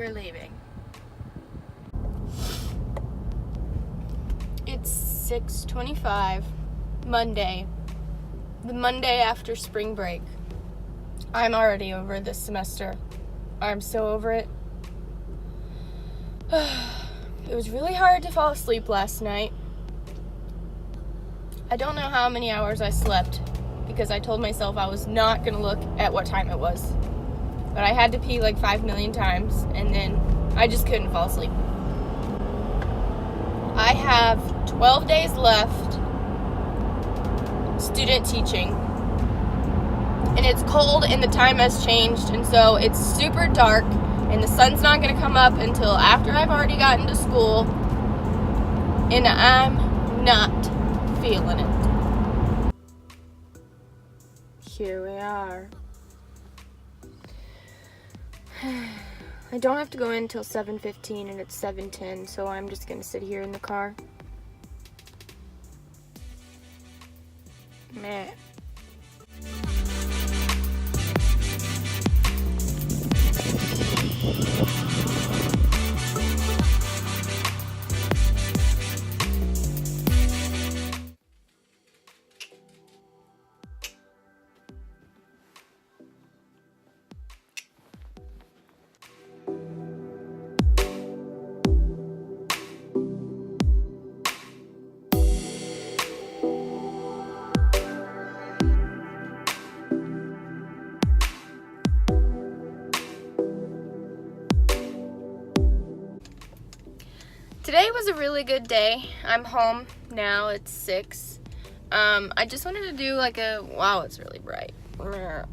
we're leaving. It's 6:25, Monday. The Monday after spring break. I'm already over this semester. I'm so over it. It was really hard to fall asleep last night. I don't know how many hours I slept because I told myself I was not going to look at what time it was. But I had to pee like 5 million times, and then I just couldn't fall asleep. I have 12 days left student teaching. And it's cold and the time has changed, and so it's super dark and the sun's not going to come up until after I've already gotten to school, and I'm not feeling it. Here we are. I don't have to go in until 7:15 and it's 7:10, so I'm just going to sit here in the car. Meh. Today was a really good day. I'm home now. It's 6. I just wanted to do like wow, it's really bright. An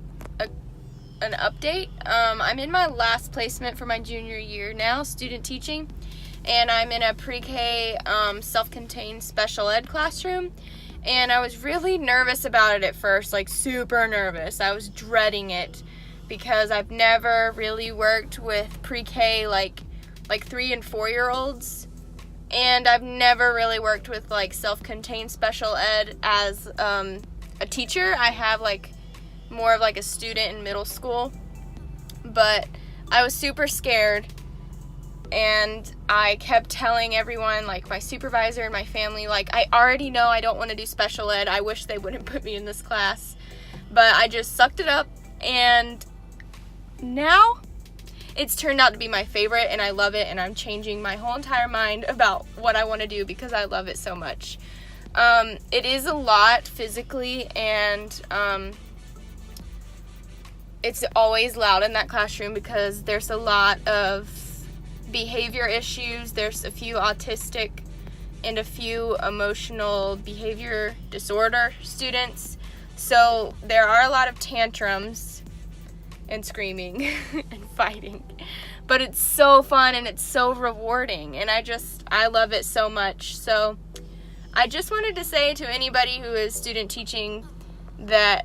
update. I'm in my last placement for my junior year now, student teaching, and I'm in a pre-K self-contained special ed classroom. And I was really nervous about it at first, like super nervous. I was dreading it because I've never really worked with pre-K like 3 and 4-year-olds. And I've never really worked with like self-contained special ed as a teacher. I have like more of like a student in middle school, but I was super scared, and I kept telling everyone, like my supervisor and my family, like I already know I don't want to do special ed. I wish they wouldn't put me in this class, but I just sucked it up, and now it's turned out to be my favorite, and I love it, and I'm changing my whole entire mind about what I want to do because I love it so much. It is a lot physically, and it's always loud in that classroom because there's a lot of behavior issues. There's a few autistic and a few emotional behavior disorder students. So there are a lot of tantrums and screaming and fighting, but it's so fun and it's so rewarding, and I love it so much. So I just wanted to say to anybody who is student teaching that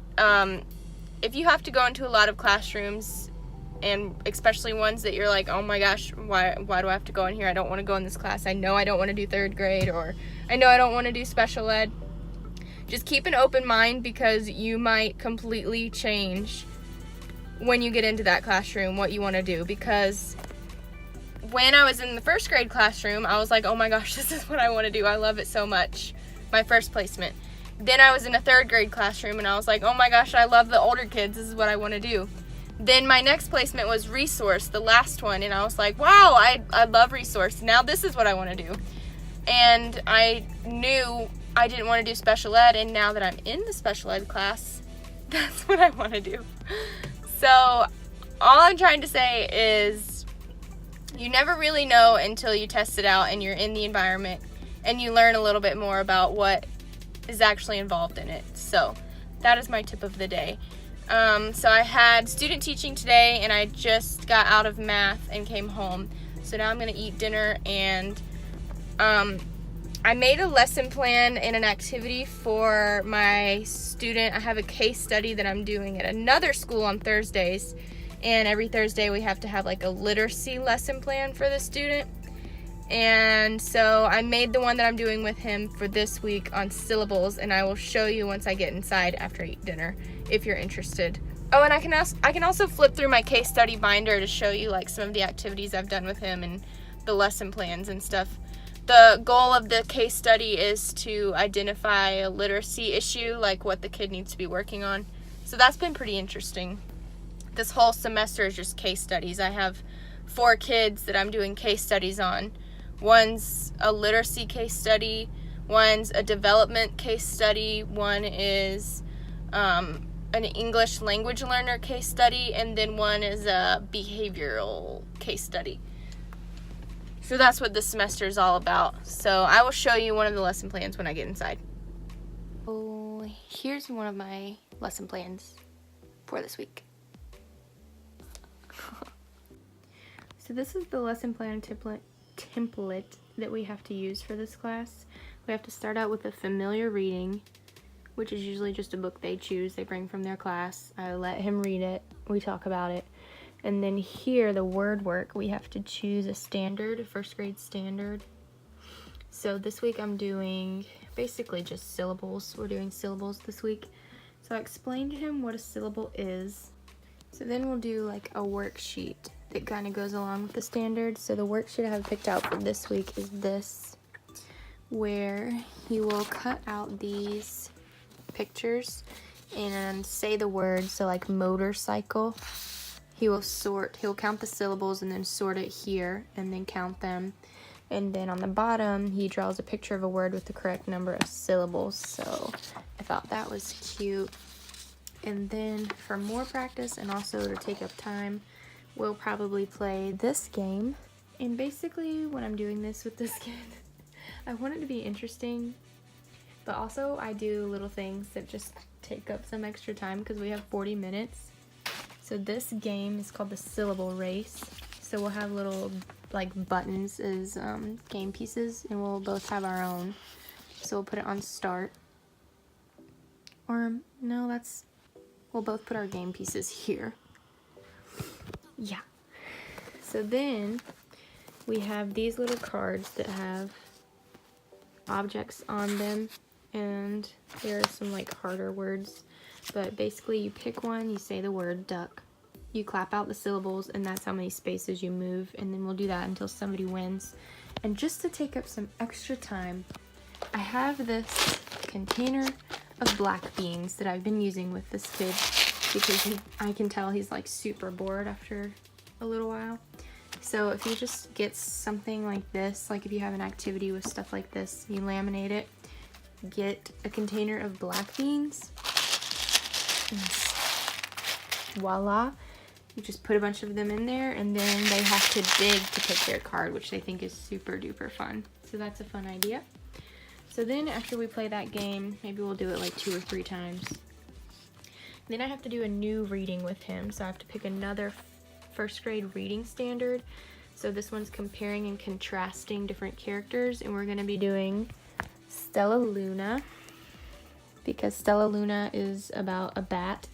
if you have to go into a lot of classrooms, and especially ones that you're like, oh my gosh, why do I have to go in here? I don't want to go in this class. I know I don't want to do 3rd grade, or I know I don't want to do special ed. Just keep an open mind, because you might completely change when you get into that classroom what you want to do. Because when I was in the 1st grade classroom, I was like, oh my gosh, this is what I want to do. I love it so much. My first placement. Then I was in a 3rd grade classroom, and I was like, oh my gosh, I love the older kids. This is what I want to do. Then my next placement was resource, the last one, and I was like, wow, I love resource. Now this is what I want to do. And I knew I didn't want to do special ed, and now that I'm in the special ed class, that's what I want to do. So all I'm trying to say is you never really know until you test it out and you're in the environment and you learn a little bit more about what is actually involved in it. So that is my tip of the day. So I had student teaching today, and I just got out of math and came home. So now I'm going to eat dinner, and I made a lesson plan and an activity for my student. I have a case study that I'm doing at another school on Thursdays, and every Thursday we have to have like a literacy lesson plan for the student. And so I made the one that I'm doing with him for this week on syllables, and I will show you once I get inside after I eat dinner if you're interested. Oh, and I can also flip through my case study binder to show you like some of the activities I've done with him and the lesson plans and stuff. The goal of the case study is to identify a literacy issue, like what the kid needs to be working on. So that's been pretty interesting. This whole semester is just case studies. I have 4 kids that I'm doing case studies on. One's a literacy case study, one's a development case study, one is an English language learner case study, and then one is a behavioral case study. So that's what this semester is all about. So I will show you one of the lesson plans when I get inside. Oh, here's one of my lesson plans for this week. So this is the lesson plan template that we have to use for this class. We have to start out with a familiar reading, which is usually just a book they choose, they bring from their class. I let him read it, we talk about it. And then here, the word work, we have to choose a standard, a first grade standard. So this week I'm doing basically just syllables. We're doing syllables this week. So I explained to him what a syllable is. So then we'll do like a worksheet that kind of goes along with the standard. So the worksheet I have picked out for this week is this, where he will cut out these pictures and say the word. So like motorcycle, he'll count the syllables and then sort it here and then count them. And then on the bottom, he draws a picture of a word with the correct number of syllables. So I thought that was cute. And then for more practice and also to take up time, we'll probably play this game. And basically when I'm doing this with this kid, I want it to be interesting, but also I do little things that just take up some extra time because we have 40 minutes. So this game is called the syllable race. So we'll have little like buttons as game pieces, and we'll both have our own. So we'll put it on start. Or no, we'll both put our game pieces here. Yeah. So then we have these little cards that have objects on them, and there are some like harder words, but basically you pick one, you say the word duck, you clap out the syllables, and that's how many spaces you move, and then we'll do that until somebody wins. And just to take up some extra time, I have this container of black beans that I've been using with this kid because I can tell he's like super bored after a little while. So if you just get something like this, like if you have an activity with stuff like this, you laminate it, get a container of black beans, and voila, you just put a bunch of them in there, and then they have to dig to pick their card, which they think is super duper fun. So that's a fun idea. So then after we play that game, maybe we'll do it like 2 or 3 times. Then I have to do a new reading with him, so I have to pick another first grade reading standard. So this one's comparing and contrasting different characters, and we're going to be doing Stella Luna, because Stella Luna is about a bat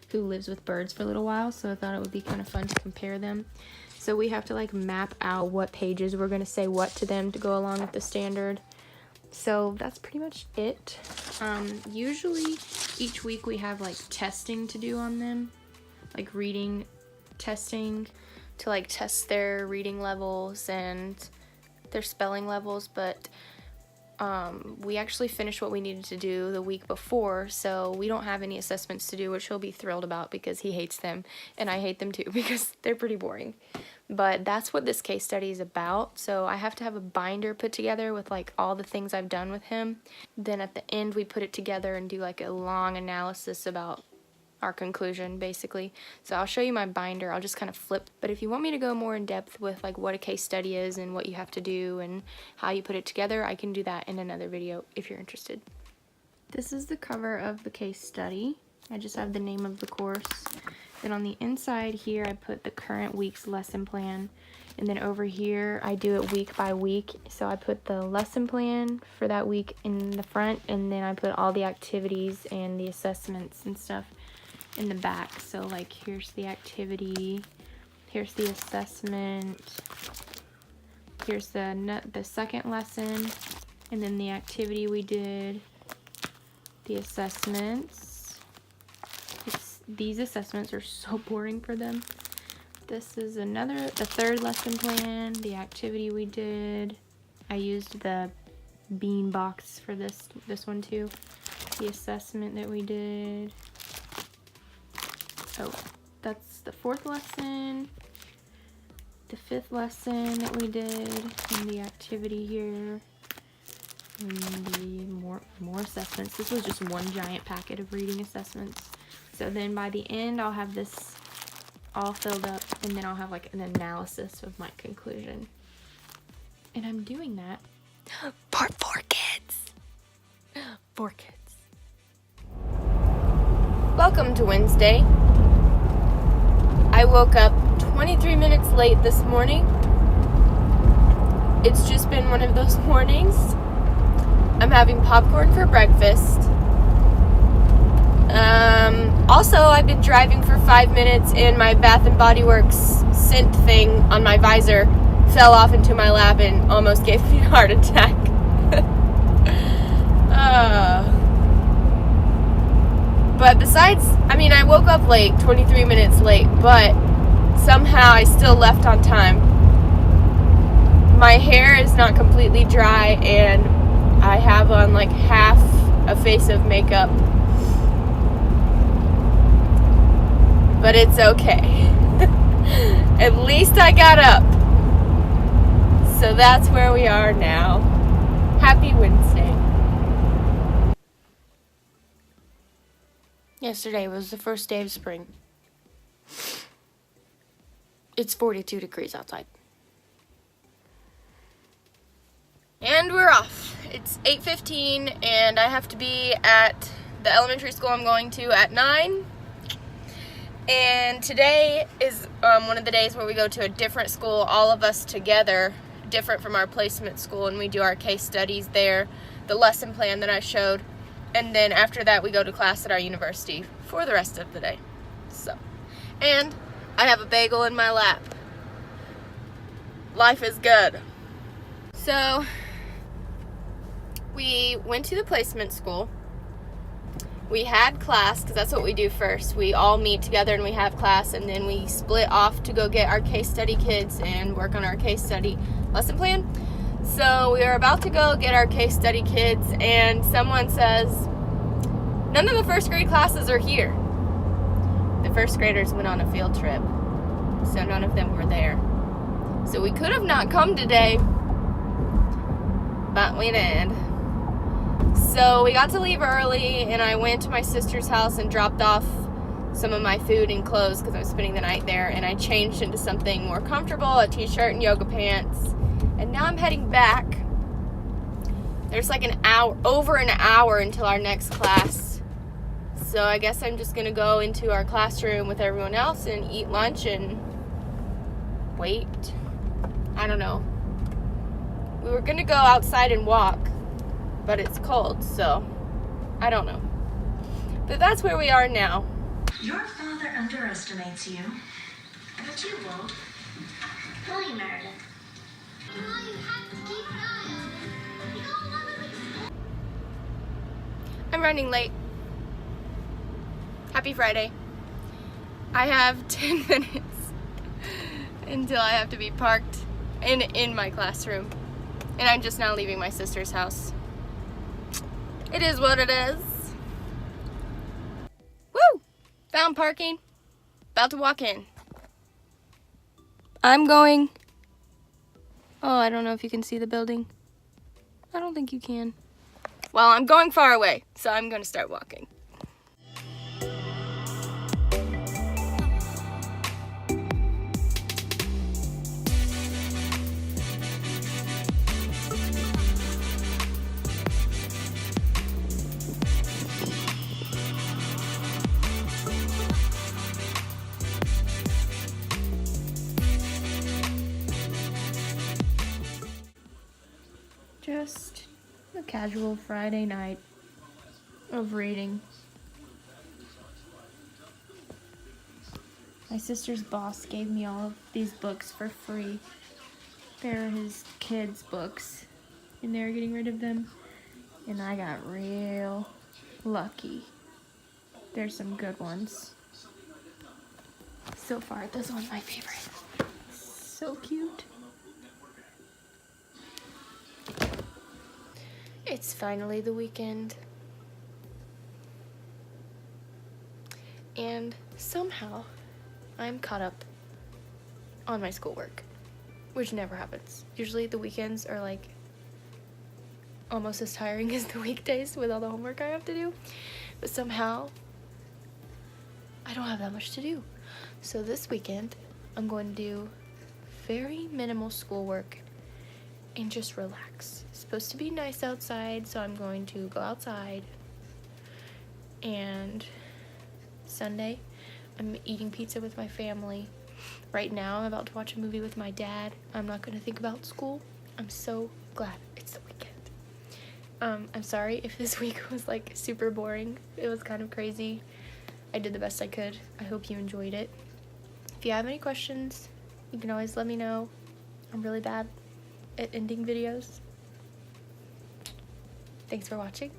who lives with birds for a little while, so I thought it would be kind of fun to compare them. So we have to like map out what pages we're going to say what to them to go along with the standard. So that's pretty much it. Usually each week we have like testing to do on them, like reading testing to like test their reading levels and their spelling levels, but we actually finished what we needed to do the week before, so we don't have any assessments to do, which he'll be thrilled about because he hates them, and I hate them too because they're pretty boring. But that's what this case study is about. So I have to have a binder put together with like all the things I've done with him. Then at the end we put it together and do like a long analysis about our conclusion basically. So I'll show you my binder. I'll just kind of flip. But if you want me to go more in depth with like what a case study is and what you have to do and how you put it together, I can do that in another video if you're interested. This is the cover of the case study. I just have the name of the course. Then on the inside here I put the current week's lesson plan, and then over here I do it week by week. So I put the lesson plan for that week in the front, and then I put all the activities and the assessments and stuff in the back. So like here's the activity, here's the assessment, here's the second lesson, and then the activity we did, the assessments. these assessments are so boring for them. This is the third lesson plan, the activity we did. I used the bean box for this one too. The assessment that we did. Oh, that's the fourth lesson. The fifth lesson that we did, and the activity here. And the more assessments. This was just one giant packet of reading assessments. So then by the end, I'll have this all filled up, and then I'll have like an analysis of my conclusion. And I'm doing that for 4 kids. 4 kids. Welcome to Wednesday. I woke up 23 minutes late this morning. It's just been one of those mornings. I'm having popcorn for breakfast. Also, I've been driving for 5 minutes and my Bath & Body Works scent thing on my visor fell off into my lap and almost gave me a heart attack. But besides, I woke up late, 23 minutes late, but somehow I still left on time. My hair is not completely dry and I have on like half a face of makeup. But it's okay. At least I got up. So that's where we are now. Happy Wednesday. Yesterday was the first day of spring. It's 42 degrees outside. And we're off. It's 8:15 and I have to be at the elementary school I'm going to at 9. And today is one of the days where we go to a different school, all of us together, different from our placement school, and we do our case studies there, the lesson plan that I showed, and then after that we go to class at our university for the rest of the day. So, and I have a bagel in my lap. Life is good. So, we went to the placement school. We had class, because that's what we do first. We all meet together and we have class, and then we split off to go get our case study kids and work on our case study lesson plan. So we are about to go get our case study kids, and someone says, none of the first grade classes are here. The first graders went on a field trip, so none of them were there. So we could have not come today, but we did. So we got to leave early, and I went to my sister's house and dropped off some of my food and clothes because I was spending the night there, and I changed into something more comfortable, a t-shirt and yoga pants, and now I'm heading back. There's like over an hour until our next class, so I guess I'm just gonna go into our classroom with everyone else and eat lunch and wait. I don't know. We were gonna go outside and walk, but it's cold, so I don't know. But that's where we are now. Your father underestimates you, but you won't. Will you, Meredith? You have to keep an eye on it. You don't want to be... I'm running late. Happy Friday. I have 10 minutes until I have to be parked in my classroom. And I'm just now leaving my sister's house. It is what it is. Woo! Found parking. About to walk in. I'm going... Oh, I don't know if you can see the building. I don't think you can. Well, I'm going far away, so I'm going to start walking. Just a casual Friday night of reading. My sister's boss gave me all of these books for free. They're his kids' books, and they're getting rid of them. And I got real lucky. There's some good ones. So far, this one's my favorite. So cute. It's finally the weekend. And somehow, I'm caught up on my schoolwork, which never happens. Usually the weekends are like almost as tiring as the weekdays with all the homework I have to do. But somehow, I don't have that much to do. So this weekend, I'm going to do very minimal schoolwork and just relax. It's supposed to be nice outside, so I'm going to go outside. And Sunday, I'm eating pizza with my family. Right now, I'm about to watch a movie with my dad. I'm not going to think about school. I'm so glad it's the weekend. I'm sorry if this week was like super boring. It was kind of crazy. I did the best I could. I hope you enjoyed it. If you have any questions, you can always let me know. I'm really bad at ending videos. Thanks for watching.